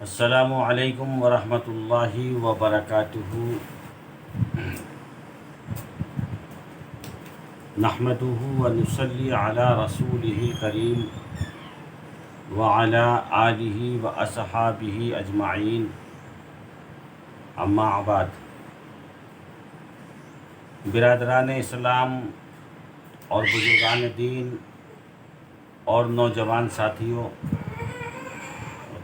السلام علیکم ورحمۃ اللہ وبرکاتہ۔ نحمده ونصلی علی رسولہ الکریم وعلی آلہ واصحابہ اجمعین، اما بعد۔ برادران اسلام اور بزرگان دین اور نوجوان ساتھیوں،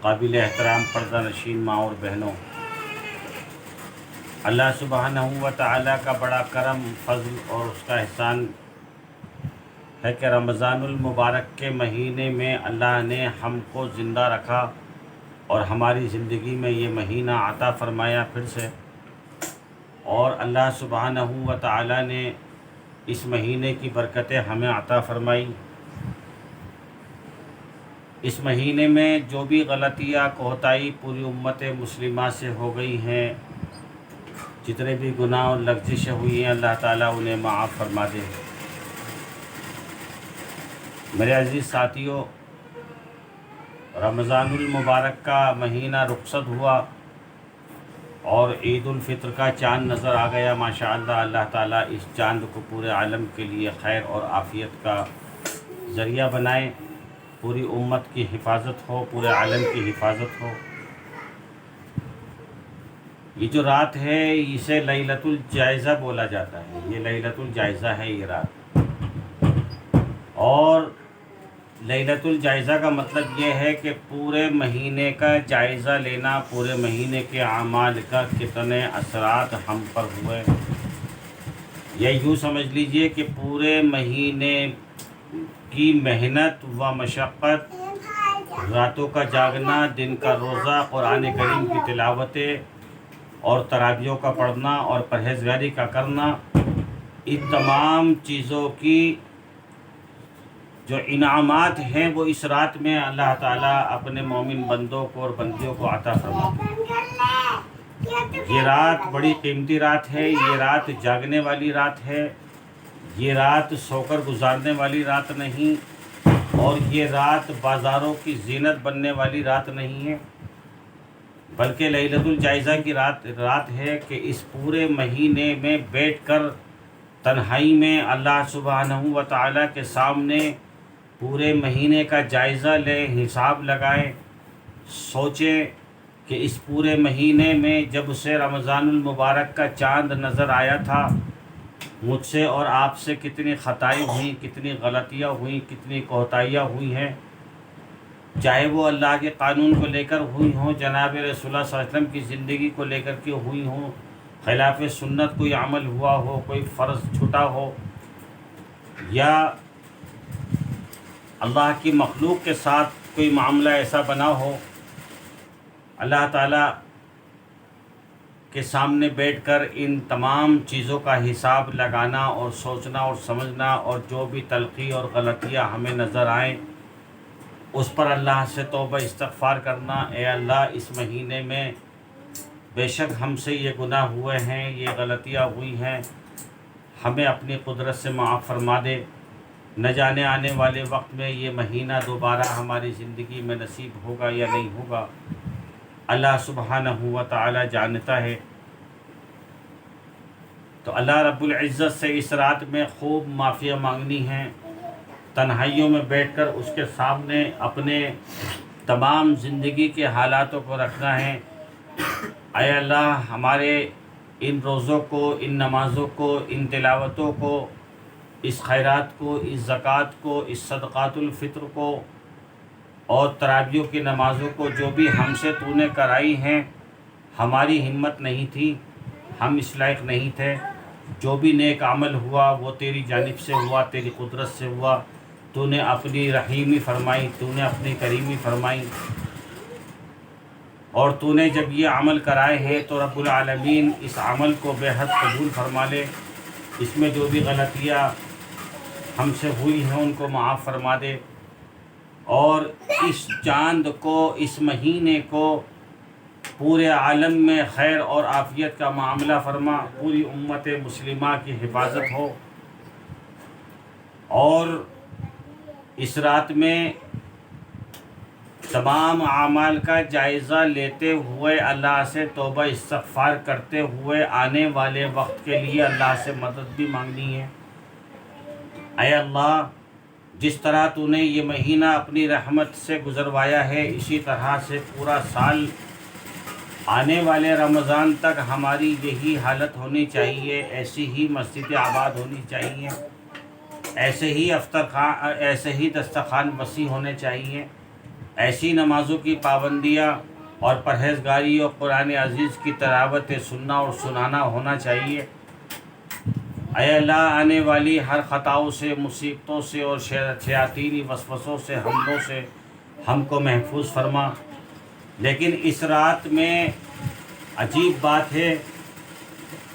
قابل احترام پردہ نشین ماں اور بہنوں، اللہ سبحانہ و تعالیٰ کا بڑا کرم، فضل اور اس کا احسان ہے کہ رمضان المبارک کے مہینے میں اللہ نے ہم کو زندہ رکھا اور ہماری زندگی میں یہ مہینہ عطا فرمایا پھر سے، اور اللہ سبحانہ و تعالیٰ نے اس مہینے کی برکتیں ہمیں عطا فرمائی۔ اس مہینے میں جو بھی غلطیاں کوتاہی پوری امت مسلمہ سے ہو گئی ہیں، جتنے بھی گناہ اور لغزشیں ہوئی ہیں، اللہ تعالیٰ انہیں معاف فرما دے۔ میرے عزیز ساتھیوں، رمضان المبارک کا مہینہ رخصت ہوا اور عید الفطر کا چاند نظر آ گیا۔ ماشاءاللہ، اللہ تعالیٰ اس چاند کو پورے عالم کے لیے خیر اور عافیت کا ذریعہ بنائے، پوری امت کی حفاظت ہو، پورے عالم کی حفاظت ہو۔ یہ جو رات ہے اسے لیلۃ الجائزہ بولا جاتا ہے، یہ لیلۃ الجائزہ ہے یہ رات، اور لیلۃ الجائزہ کا مطلب یہ ہے کہ پورے مہینے کا جائزہ لینا، پورے مہینے کے اعمال کا کتنے اثرات ہم پر ہوئے، یا یوں سمجھ لیجئے کہ پورے مہینے کی محنت و مشقت، راتوں کا جاگنا، دن کا روزہ، قرآن کریم کی تلاوتیں اور تراویحوں کا پڑھنا اور پرہیزگاری کا کرنا، ان تمام چیزوں کی جو انعامات ہیں وہ اس رات میں اللہ تعالیٰ اپنے مومن بندوں کو اور بندیوں کو عطا فرماتے ہیں۔ یہ رات بڑی قیمتی رات ہے، یہ رات جاگنے والی رات ہے، یہ رات سو کر گزارنے والی رات نہیں، اور یہ رات بازاروں کی زینت بننے والی رات نہیں ہے، بلکہ لیلۃ الجائزہ کی رات ہے کہ اس پورے مہینے میں بیٹھ کر تنہائی میں اللہ سبحانہ و تعالیٰ کے سامنے پورے مہینے کا جائزہ لیں، حساب لگائیں، سوچیں کہ اس پورے مہینے میں جب سے رمضان المبارک کا چاند نظر آیا تھا، مجھ سے اور آپ سے کتنی خطائیں ہوئیں، کتنی غلطیاں ہوئیں، کتنی کوتاہیاں ہوئی ہیں، چاہے وہ اللہ کے قانون کو لے کر ہوئی ہوں، جناب رسول اللہ صلی اللہ علیہ وسلم کی زندگی کو لے کر کے ہوئی ہوں، خلاف سنت کوئی عمل ہوا ہو، کوئی فرض چھوٹا ہو، یا اللہ کی مخلوق کے ساتھ کوئی معاملہ ایسا بنا ہو، اللہ تعالیٰ کے سامنے بیٹھ کر ان تمام چیزوں کا حساب لگانا اور سوچنا اور سمجھنا، اور جو بھی تلخی اور غلطیاں ہمیں نظر آئیں اس پر اللہ سے توبہ استغفار کرنا۔ اے اللہ، اس مہینے میں بے شک ہم سے یہ گناہ ہوئے ہیں، یہ غلطیاں ہوئی ہیں، ہمیں اپنی قدرت سے معاف فرما دے، نہ جانے آنے والے وقت میں یہ مہینہ دوبارہ ہماری زندگی میں نصیب ہوگا یا نہیں ہوگا، اللہ سبحانہ و تعالی جانتا ہے۔ تو اللہ رب العزت سے اس رات میں خوب معافیاں مانگنی ہیں، تنہائیوں میں بیٹھ کر اس کے سامنے اپنے تمام زندگی کے حالاتوں کو رکھنا ہے۔ اے اللہ، ہمارے ان روزوں کو، ان نمازوں کو، ان تلاوتوں کو، اس خیرات کو، اس زکوٰۃ کو، اس صدقات الفطر کو اور تراویحوں کی نمازوں کو جو بھی ہم سے تو نے کرائی ہیں، ہماری ہمت نہیں تھی، ہم اس لائق نہیں تھے، جو بھی نیک عمل ہوا وہ تیری جانب سے ہوا، تیری قدرت سے ہوا، تو نے اپنی رحیمی فرمائی، تو نے اپنی کریمی فرمائی، اور تو نے جب یہ عمل کرائے ہیں تو رب العالمین اس عمل کو بے حد قبول فرما لے، اس میں جو بھی غلطیاں ہم سے ہوئی ہیں ان کو معاف فرما دے، اور اس چاند کو، اس مہینے کو پورے عالم میں خیر اور عافیت کا معاملہ فرما، پوری امت مسلمہ کی حفاظت ہو، اور اس رات میں تمام اعمال کا جائزہ لیتے ہوئے اللہ سے توبہ استغفار کرتے ہوئے آنے والے وقت کے لیے اللہ سے مدد بھی مانگنی ہے۔ اے اللہ، جس طرح تو نے یہ مہینہ اپنی رحمت سے گزروایا ہے، اسی طرح سے پورا سال آنے والے رمضان تک ہماری یہی حالت ہونی چاہیے، ایسی ہی مسجد آباد ہونی چاہیے، ایسے ہی دسترخوان وسیع ہونے چاہیے، ایسی نمازوں کی پابندیاں اور پرہیزگاری اور قرآن عزیز کی تلاوت سننا اور سنانا ہونا چاہیے۔ اے اللہ، آنے والی ہر خطاؤں سے، مصیبتوں سے اور شیاطینی وسوسوں سے، حملوں سے ہم کو محفوظ فرما۔ لیکن اس رات میں عجیب بات ہے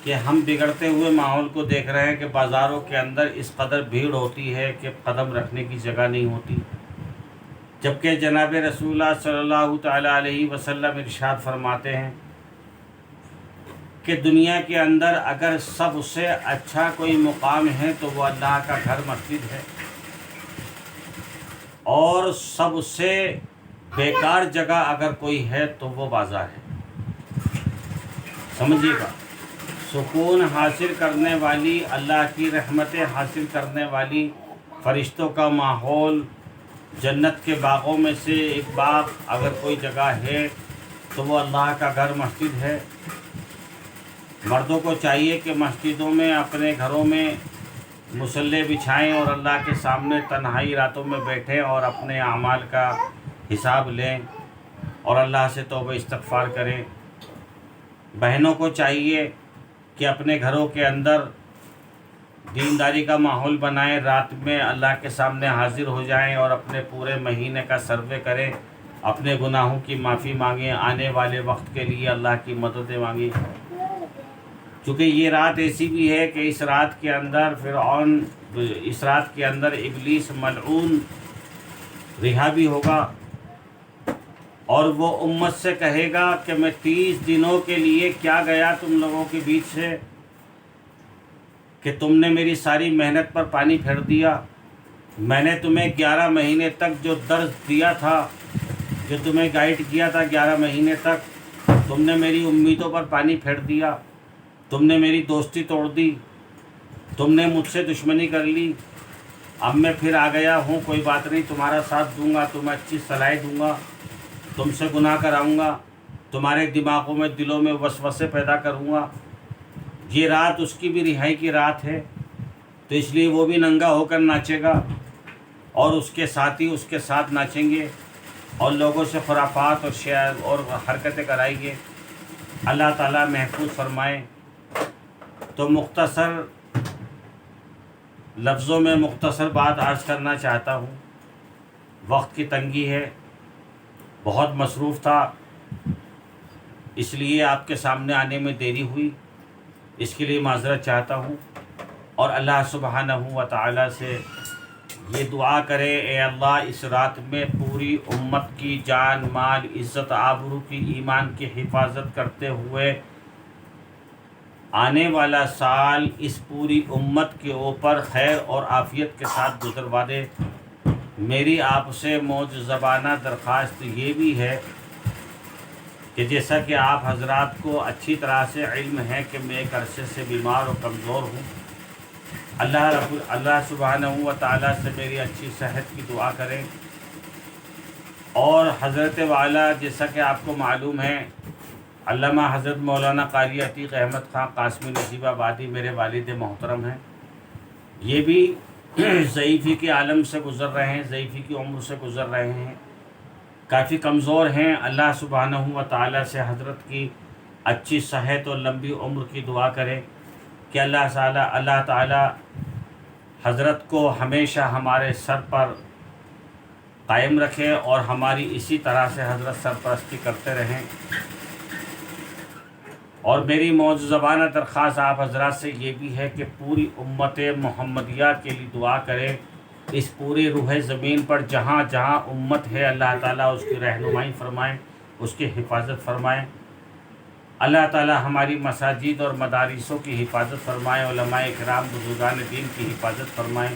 کہ ہم بگڑتے ہوئے ماحول کو دیکھ رہے ہیں کہ بازاروں کے اندر اس قدر بھیڑ ہوتی ہے کہ قدم رکھنے کی جگہ نہیں ہوتی، جبکہ جناب رسول اللہ صلی اللہ تعالیٰ علیہ وسلم ارشاد فرماتے ہیں کہ دنیا کے اندر اگر سب سے اچھا کوئی مقام ہے تو وہ اللہ کا گھر مسجد ہے، اور سب سے بیکار جگہ اگر کوئی ہے تو وہ بازار ہے۔ سمجھیے گا، سکون حاصل کرنے والی، اللہ کی رحمتیں حاصل کرنے والی، فرشتوں کا ماحول، جنت کے باغوں میں سے ایک باغ اگر کوئی جگہ ہے تو وہ اللہ کا گھر مسجد ہے۔ مردوں کو چاہیے کہ مسجدوں میں، اپنے گھروں میں مصلی بچھائیں اور اللہ کے سامنے تنہائی راتوں میں بیٹھیں اور اپنے اعمال کا حساب لیں اور اللہ سے توبہ استغفار کریں۔ بہنوں کو چاہیے کہ اپنے گھروں کے اندر دینداری کا ماحول بنائیں، رات میں اللہ کے سامنے حاضر ہو جائیں اور اپنے پورے مہینے کا سروے کریں، اپنے گناہوں کی معافی مانگیں، آنے والے وقت کے لیے اللہ کی مدد مانگیں۔ چونکہ یہ رات ایسی بھی ہے کہ اس رات کے اندر ابلیس ملعون رہا بھی ہوگا، اور وہ امت سے کہے گا کہ میں 30 دنوں کے لیے کیا گیا تم لوگوں کے بیچ سے کہ تم نے میری ساری محنت پر پانی پھیر دیا۔ میں نے تمہیں 11 مہینے تک جو درس دیا تھا، جو تمہیں گائیڈ کیا تھا 11 مہینے تک، تم نے میری امیدوں پر پانی پھیر دیا، تم نے میری دوستی توڑ دی، تم نے مجھ سے دشمنی کر لی۔ اب میں پھر آ گیا ہوں، کوئی بات نہیں، تمہارا ساتھ دوں گا، تمہیں اچھی صلاح دوں گا، تم سے گناہ کراؤں گا، تمہارے دماغوں میں، دلوں میں وسوسے پیدا کروں گا۔ یہ رات اس کی بھی رہائی کی رات ہے، تو اس لیے وہ بھی ننگا ہو کر ناچے گا اور اس کے ساتھی اس کے ساتھ ناچیں گے اور لوگوں سے خرافات اور شعر اور حرکتیں کرائیں گے۔ اللہ تعالیٰ محفوظ فرمائے۔ تو مختصر لفظوں میں مختصر بات عرض کرنا چاہتا ہوں، وقت کی تنگی ہے، بہت مصروف تھا، اس لیے آپ کے سامنے آنے میں دیری ہوئی، اس کے لیے معذرت چاہتا ہوں، اور اللہ سبحانہ و تعالیٰ سے یہ دعا کرے، اے اللہ، اس رات میں پوری امت کی جان، مال، عزت، آبرو کی، ایمان کی حفاظت کرتے ہوئے آنے والا سال اس پوری امت کے اوپر خیر اور عافیت کے ساتھ گزروا دے۔ میری آپ سے معجزانہ درخواست یہ بھی ہے کہ جیسا کہ آپ حضرات کو اچھی طرح سے علم ہے کہ میں ایک عرصے سے بیمار اور کمزور ہوں، اللہ سبحانہ و تعالیٰ سے میری اچھی صحت کی دعا کریں، اور حضرت والا جیسا کہ آپ کو معلوم ہے، علامہ حضرت مولانا قاری عتیق احمد خان قاسمی نجیب آبادی میرے والد محترم ہیں، یہ بھی ضعیفی کے عالم سے گزر رہے ہیں، ضعیفی کی عمر سے گزر رہے ہیں، کافی کمزور ہیں۔ اللہ سبحانہ و تعالیٰ سے حضرت کی اچھی صحت اور لمبی عمر کی دعا کریں کہ اللہ تعالیٰ حضرت کو ہمیشہ ہمارے سر پر قائم رکھے اور ہماری اسی طرح سے حضرت سرپرستی کرتے رہیں۔ اور میری معجزانہ درخواست آپ حضرات سے یہ بھی ہے کہ پوری امت محمدیہ کے لیے دعا کریں، اس پوری روح زمین پر جہاں جہاں امت ہے، اللہ تعالیٰ اس کی رہنمائی فرمائیں، اس کی حفاظت فرمائیں۔ اللہ تعالیٰ ہماری مساجد اور مدارسوں کی حفاظت فرمائیں، علماء کرام، بزرگان دین کی حفاظت فرمائیں۔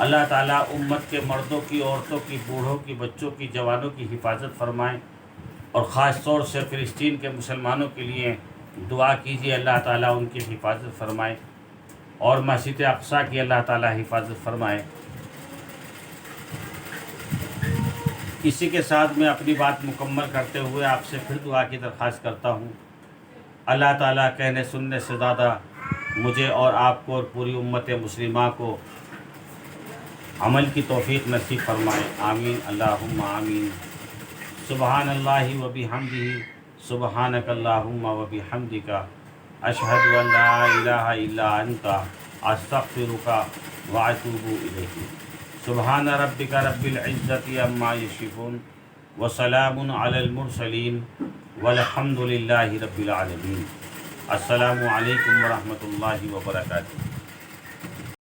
اللہ تعالیٰ امت کے مردوں کی، عورتوں کی، بوڑھوں کی، بچوں کی، جوانوں کی حفاظت فرمائیں، اور خاص طور سے فلسطین کے مسلمانوں کے لیے دعا کیجیے، اللہ تعالیٰ ان کی حفاظت فرمائے، اور مسجد اقصیٰ کی اللہ تعالیٰ حفاظت فرمائے۔ اسی کے ساتھ میں اپنی بات مکمل کرتے ہوئے آپ سے پھر دعا کی درخواست کرتا ہوں۔ اللہ تعالیٰ کہنے سننے سے زیادہ مجھے اور آپ کو اور پوری امت مسلمہ کو عمل کی توفیق نصیب فرمائے، آمین اللہم آمین۔ سبحان اللہ و بحمدہ، سبحانک اللہم و بحمدک، اشہد ان لا الہ الا انت، استغفرک و اتوب الیک۔ سبحان ربک رب العزت عما یصفون، وسلام علی المرسلین، والحمد للہ رب العالمین۔ السلام علیکم ورحمۃ اللہ وبرکاتہ۔